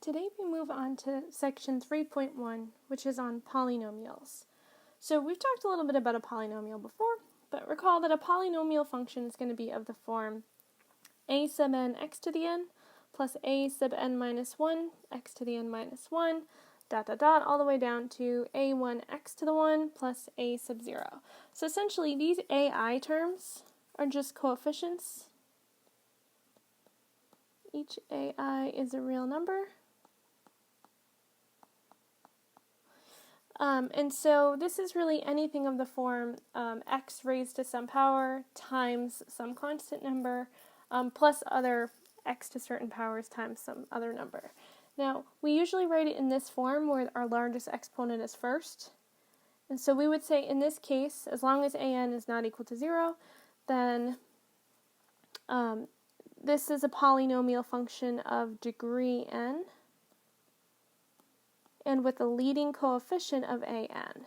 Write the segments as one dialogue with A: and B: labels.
A: Today we move on to section 3.1, which is on polynomials. So we've talked a little bit about a polynomial before, but recall that a polynomial function is going to be of the form a sub n x to the n plus a sub n minus 1 x to the n minus 1 dot dot dot all the way down to a1 x to the 1 plus a sub 0. So essentially these ai terms are just coefficients. Each ai is a real number. And so this is really anything of the form x raised to some power times some constant number plus other x to certain powers times some other number. Now, we usually write it in this form where our largest exponent is first. And so we would say in this case, as long as an is not equal to 0, then this is a polynomial function of degree n, and with a leading coefficient of an.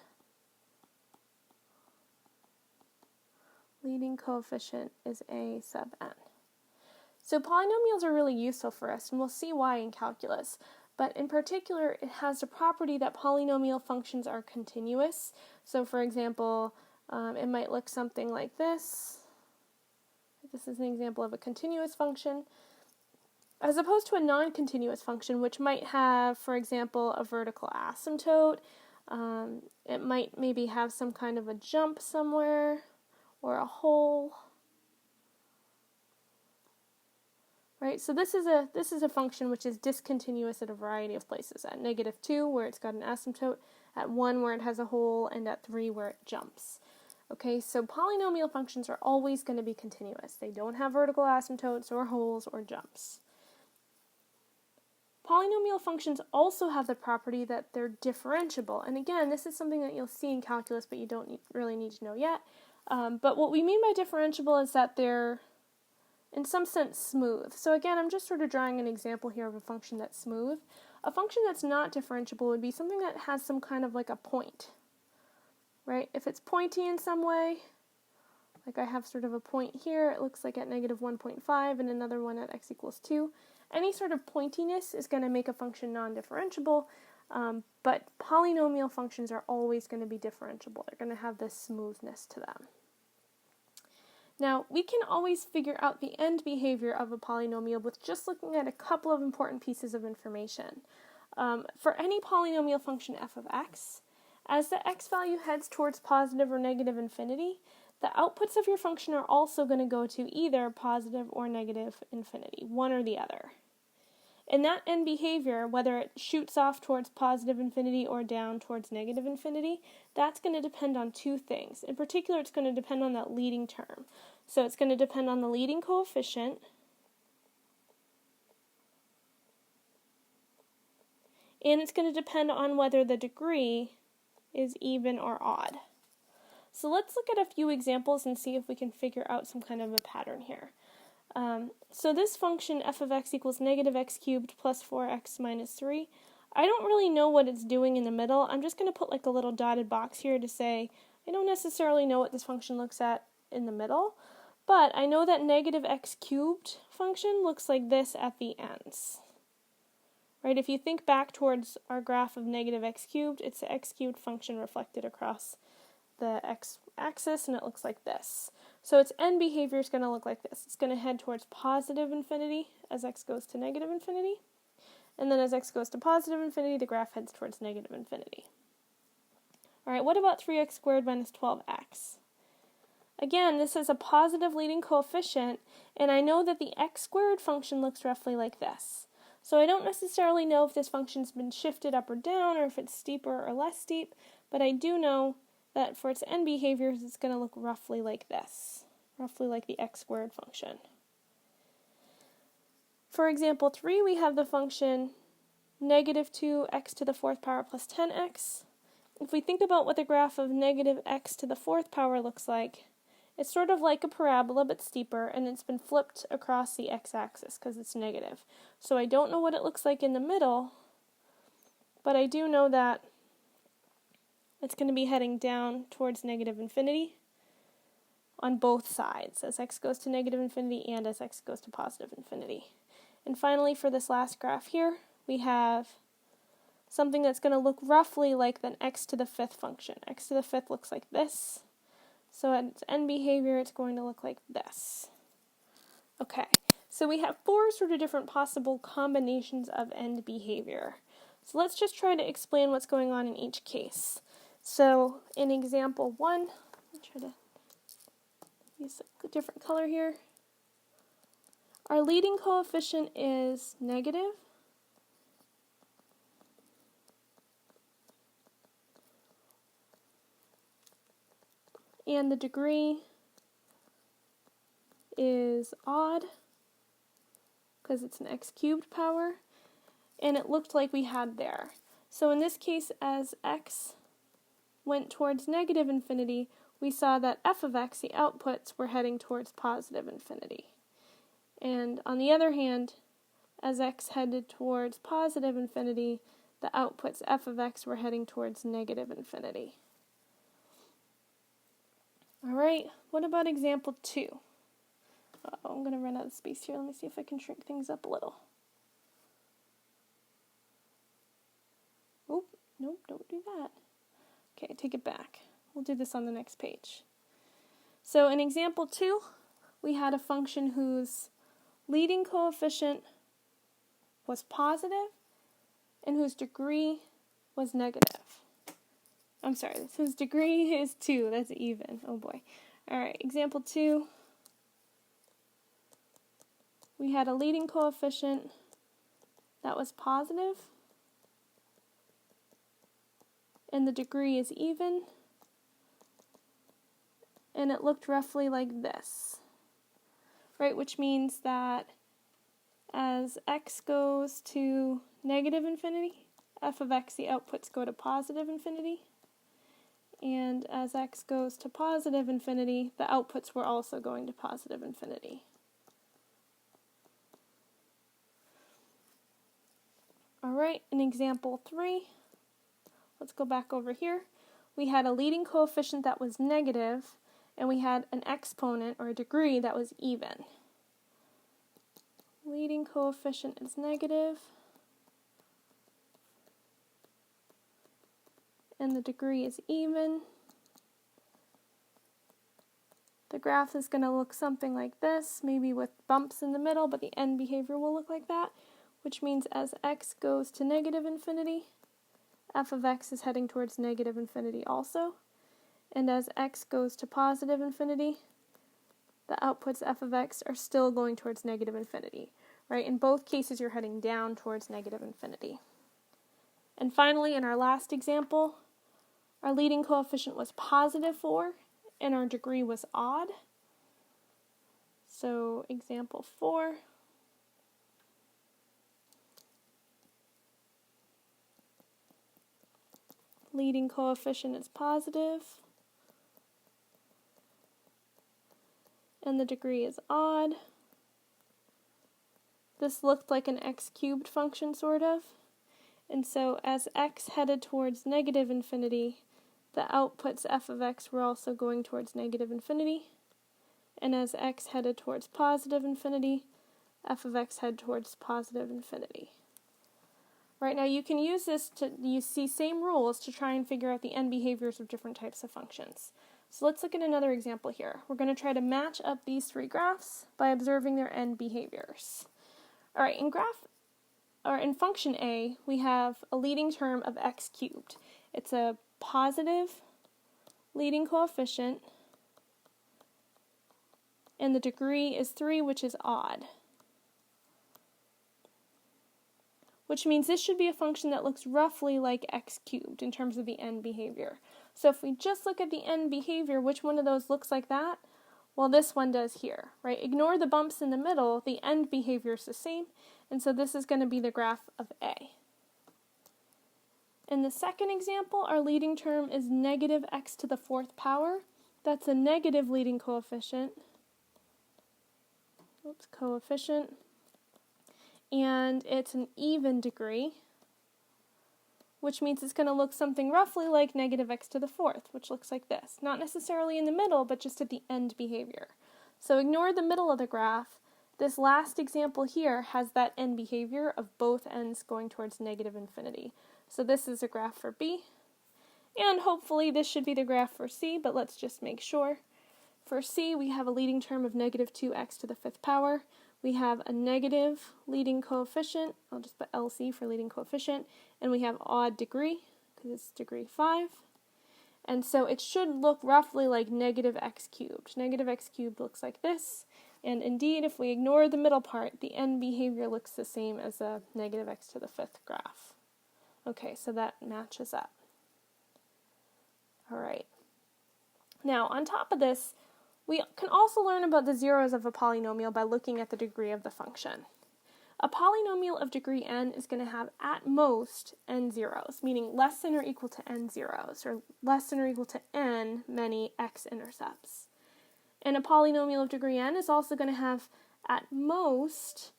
A: Leading coefficient is a sub n. So polynomials are really useful for us, and we'll see why in calculus. But in particular, it has the property that polynomial functions are continuous. So for example, it might look something like this. This is an example of a continuous function, as opposed to a non-continuous function, which might have, for example, a vertical asymptote. It might maybe have some kind of a jump somewhere, or a hole. Right? So this is a function which is discontinuous at a variety of places. At -2, where it's got an asymptote, at 1, where it has a hole, and at 3, where it jumps. Okay, so polynomial functions are always going to be continuous. They don't have vertical asymptotes or holes or jumps. Polynomial functions also have the property that they're differentiable. And again, this is something that you'll see in calculus, but you don't really need to know yet. But what we mean by differentiable is that they're, in some sense, smooth. So again, I'm just sort of drawing an example here of a function that's smooth. A function that's not differentiable would be something that has some kind of like a point. Right? If it's pointy in some way, like I have sort of a point here, it looks like at -1.5 and another one at x equals 2. Any sort of pointiness is going to make a function non-differentiable, but polynomial functions are always going to be differentiable. They're going to have this smoothness to them. Now, we can always figure out the end behavior of a polynomial with just looking at a couple of important pieces of information. For any polynomial function f of x, as the x value heads towards positive or negative infinity, the outputs of your function are also going to go to either positive or negative infinity, one or the other. And that end behavior, whether it shoots off towards positive infinity or down towards negative infinity, that's going to depend on two things. In particular, it's going to depend on that leading term. So it's going to depend on the leading coefficient, and it's going to depend on whether the degree is even or odd. So let's look at a few examples and see if we can figure out some kind of a pattern here. So this function f of x equals -x cubed plus 4x minus 3, I don't really know what it's doing in the middle. I'm just going to put like a little dotted box here to say I don't necessarily know what this function looks at in the middle, but I know that -x cubed function looks like this at the ends. Right? If you think back towards our graph of -x cubed, it's the x cubed function reflected across the x-axis, and it looks like this. So its end behavior is going to look like this. It's going to head towards positive infinity as x goes to negative infinity, and then as x goes to positive infinity, the graph heads towards negative infinity. Alright, what about 3x squared minus 12x? Again, this is a positive leading coefficient, and I know that the x squared function looks roughly like this. So I don't necessarily know if this function's been shifted up or down, or if it's steeper or less steep, but I do know that for its end behaviors, it's going to look roughly like this, roughly like the x squared function. For example 3, we have the function -2x to the 4th power plus 10x. If we think about what the graph of -x to the 4th power looks like, it's sort of like a parabola but steeper, and it's been flipped across the x-axis because it's negative. So I don't know what it looks like in the middle, but I do know that it's going to be heading down towards negative infinity on both sides, as x goes to negative infinity and as x goes to positive infinity. And finally, for this last graph here, we have something that's going to look roughly like an x to the 5th function. X to the 5th looks like this. So at its end behavior, it's going to look like this. Okay, so we have 4 sort of different possible combinations of end behavior. So let's just try to explain what's going on in each case. So in example 1, I'll try to use a different color here. Our leading coefficient is negative. And the degree is odd because it's an x cubed power, and it looked like we had there. So in this case, as x went towards negative infinity, we saw that f of x, the outputs, were heading towards positive infinity. And on the other hand, as x headed towards positive infinity, the outputs f of x were heading towards negative infinity. Alright, what about example 2? I'm going to run out of space here. Let me see if I can shrink things up a little. Oh, nope, don't do that. Okay, take it back. We'll do this on the next page. So in example 2, we had a function whose leading coefficient was positive and whose degree was negative. I'm sorry, whose degree is 2. That's even. Oh boy. Alright, example 2. We had a leading coefficient that was positive, and the degree is even, and it looked roughly like this, right? Which means that as x goes to negative infinity, f of x, the outputs, go to positive infinity, and as x goes to positive infinity, the outputs were also going to positive infinity. Alright, in example 3, let's go back over here. We had a leading coefficient that was negative, and we had an exponent, or a degree, that was even. Leading coefficient is negative, and the degree is even. The graph is going to look something like this, maybe with bumps in the middle, but the end behavior will look like that, which means as x goes to negative infinity, f of x is heading towards negative infinity also, and as x goes to positive infinity, the outputs f of x are still going towards negative infinity, right? In both cases, you're heading down towards negative infinity. And finally, in our last example, our leading coefficient was positive 4, and our degree was odd. So, example 4. Leading coefficient is positive, and the degree is odd. This looked like an x cubed function, sort of. And so as x headed towards negative infinity, the outputs f of x were also going towards negative infinity. And as x headed towards positive infinity, f of x headed towards positive infinity. Right, now you can use this to use these same rules to try and figure out the end behaviors of different types of functions. So let's look at another example here. We're going to try to match up these 3 graphs by observing their end behaviors. Alright, in function A, we have a leading term of x cubed. It's a positive leading coefficient, and the degree is 3, which is odd. Which means this should be a function that looks roughly like x cubed in terms of the end behavior. So if we just look at the end behavior, which one of those looks like that? Well, this one does here, right? Ignore the bumps in the middle, the end behavior is the same, and so this is going to be the graph of A. In the second example, our leading term is negative x to the 4th power. That's a negative leading coefficient. Coefficient. And it's an even degree, which means it's going to look something roughly like negative x to the 4th, which looks like this. Not necessarily in the middle, but just at the end behavior. So ignore the middle of the graph. this last example here has that end behavior of both ends going towards negative infinity. So this is a graph for B, and hopefully this should be the graph for C, but let's just make sure. For C, we have a leading term of negative 2x to the 5th power. We have a negative leading coefficient, I'll just put LC for leading coefficient, and we have odd degree, because it's degree 5. And so it should look roughly like negative x cubed. Negative x cubed looks like this, and indeed, if we ignore the middle part, the end behavior looks the same as a negative x to the 5th graph. Okay, so that matches up. All right. Now, on top of this, we can also learn about the zeros of a polynomial by looking at the degree of the function. A polynomial of degree n is going to have at most n zeros, meaning less than or equal to n zeros, or less than or equal to n many x-intercepts. And a polynomial of degree n is also going to have at most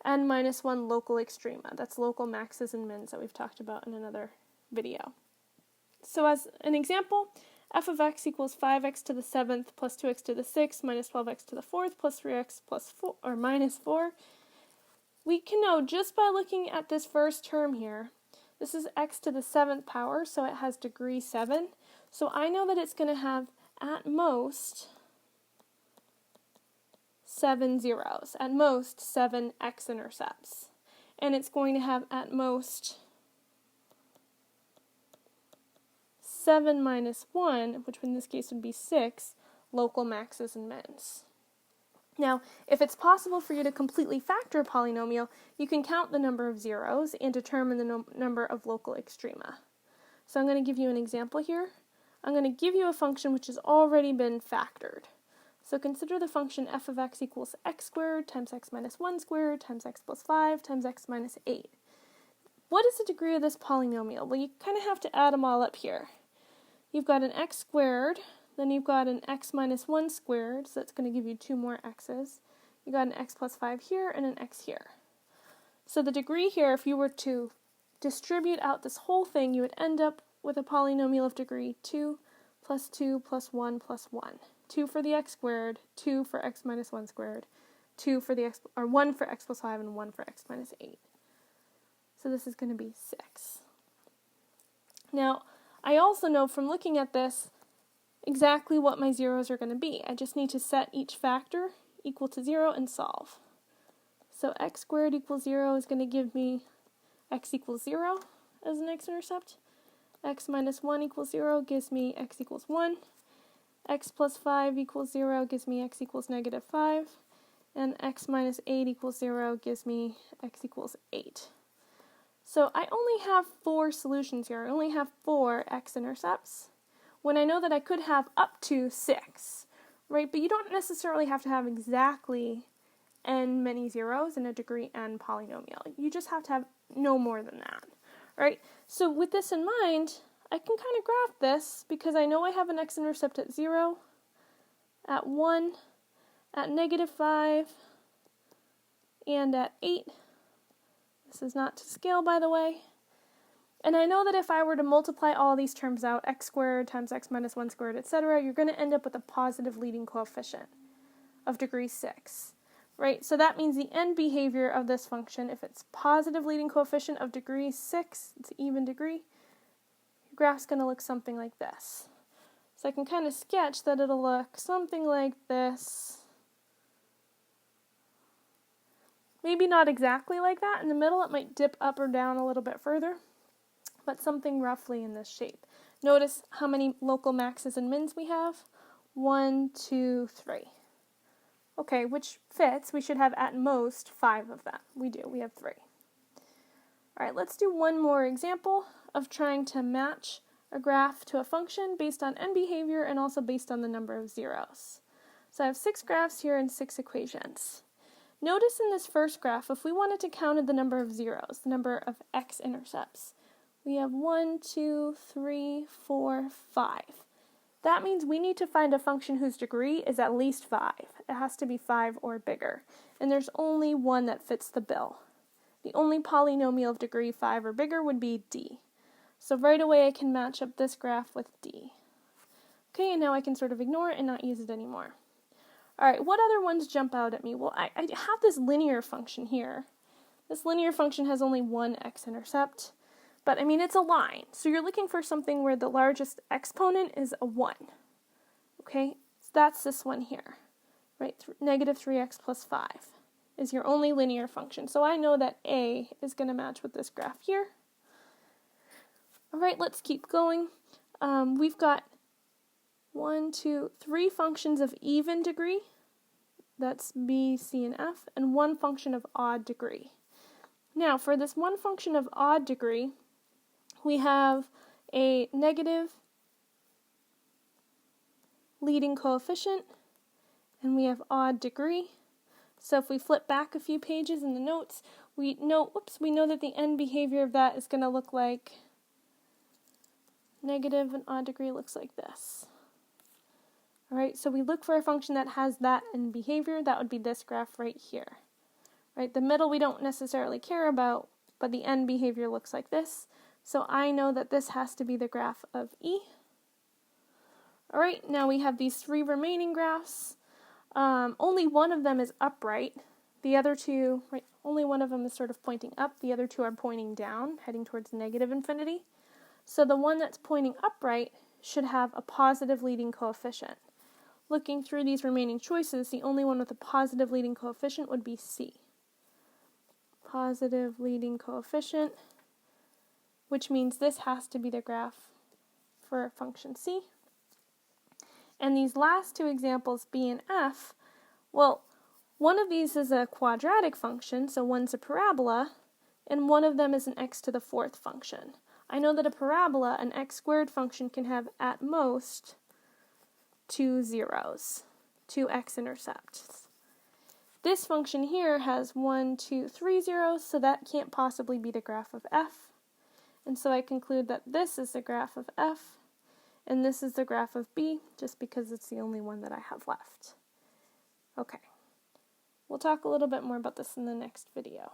A: n minus 1 local extrema. That's local maxes and mins that we've talked about in another video. So as an example, f of x equals 5x to the 7th plus 2x to the 6th minus 12x to the 4th plus 3x plus 4, or minus 4. We can know just by looking at this first term here, this is x to the 7th power, so it has degree 7. So I know that it's going to have at most 7 zeros, at most 7 x-intercepts. And it's going to have at most 7 minus 1, which in this case would be 6, local maxes and mins. Now, if it's possible for you to completely factor a polynomial, you can count the number of zeros and determine the number of local extrema. So I'm going to give you an example here. I'm going to give you a function which has already been factored. So consider the function f of x equals x squared times x minus 1 squared times x plus 5 times x minus 8. What is the degree of this polynomial? Well, you kind of have to add them all up here. You've got an x squared, then you've got an x minus 1 squared, so that's going to give you 2 more x's. You've got an x plus 5 here and an x here. So the degree here, if you were to distribute out this whole thing, you would end up with a polynomial of degree 2 plus 2 plus 1 plus 1. 2 for the x squared, 2 for x minus 1 squared, 2 for the x, or 1 for x plus 5, and 1 for x minus 8. So this is going to be 6. Now, I also know from looking at this exactly what my zeros are going to be. I just need to set each factor equal to 0 and solve. So x squared equals 0 is going to give me x equals 0 as an x-intercept. X minus 1 equals 0 gives me x equals 1. X plus 5 equals 0 gives me x equals negative 5. And x minus 8 equals 0 gives me x equals 8. So I only have 4 solutions here. I only have 4 x-intercepts, when I know that I could have up to 6, right? But you don't necessarily have to have exactly n many zeros in a degree n polynomial. You just have to have no more than that, right? So with this in mind, I can kind of graph this because I know I have an x-intercept at 0, at 1, at negative 5, and at 8. This is not to scale, by the way. And I know that if I were to multiply all these terms out, x squared times x minus 1 squared, etc., you're going to end up with a positive leading coefficient of degree 6, right? So that means the end behavior of this function, if it's positive leading coefficient of degree 6, it's even degree, your graph's going to look something like this. So I can kind of sketch that it'll look something like this. Maybe not exactly like that. In the middle, it might dip up or down a little bit further, but something roughly in this shape. Notice how many local maxes and mins we have. 1, 2, 3. Okay, which fits. We should have at most 5 of them. We do. We have 3. All right, let's do one more example of trying to match a graph to a function based on end behavior and also based on the number of zeros. So I have 6 graphs here and 6 equations. Notice in this first graph, if we wanted to count the number of zeros, the number of x-intercepts, we have 1, 2, 3, 4, 5. That means we need to find a function whose degree is at least 5. It has to be 5 or bigger. And there's only one that fits the bill. The only polynomial of degree 5 or bigger would be D. So right away I can match up this graph with D. Okay, and now I can sort of ignore it and not use it anymore. All right, what other ones jump out at me? Well, I have this linear function here. This linear function has only one x-intercept, but I mean, it's a line. So you're looking for something where the largest exponent is a 1. Okay, so that's this one here, right? Negative 3x plus 5 is your only linear function. So I know that A is going to match with this graph here. All right, let's keep going. We've got 1, 2, 3 functions of even degree. That's B, C, and F, and one function of odd degree. Now, for this one function of odd degree, we have a negative leading coefficient, and we have odd degree. So if we flip back a few pages in the notes, we know that the end behavior of that is going to look like negative and odd degree looks like this. All right, so we look for a function that has that end behavior. That would be this graph right here. Right, the middle we don't necessarily care about, but the end behavior looks like this. So I know that this has to be the graph of E. All right, now we have these 3 remaining graphs. Only one of them is upright. The other two, right, only one of them is sort of pointing up. The other two are pointing down, heading towards negative infinity. So the one that's pointing upright should have a positive leading coefficient. Looking through these remaining choices, the only one with a positive leading coefficient would be C. Positive leading coefficient, which means this has to be the graph for function C. And these last 2 examples, B and F, well, one of these is a quadratic function, so one's a parabola, and one of them is an x to the 4th function. I know that a parabola, an x squared function, can have at most 2 zeros, 2 x-intercepts. This function here has 1, 2, 3 zeros, so that can't possibly be the graph of f. And so I conclude that this is the graph of f, and this is the graph of B, just because it's the only one that I have left. Okay, we'll talk a little bit more about this in the next video.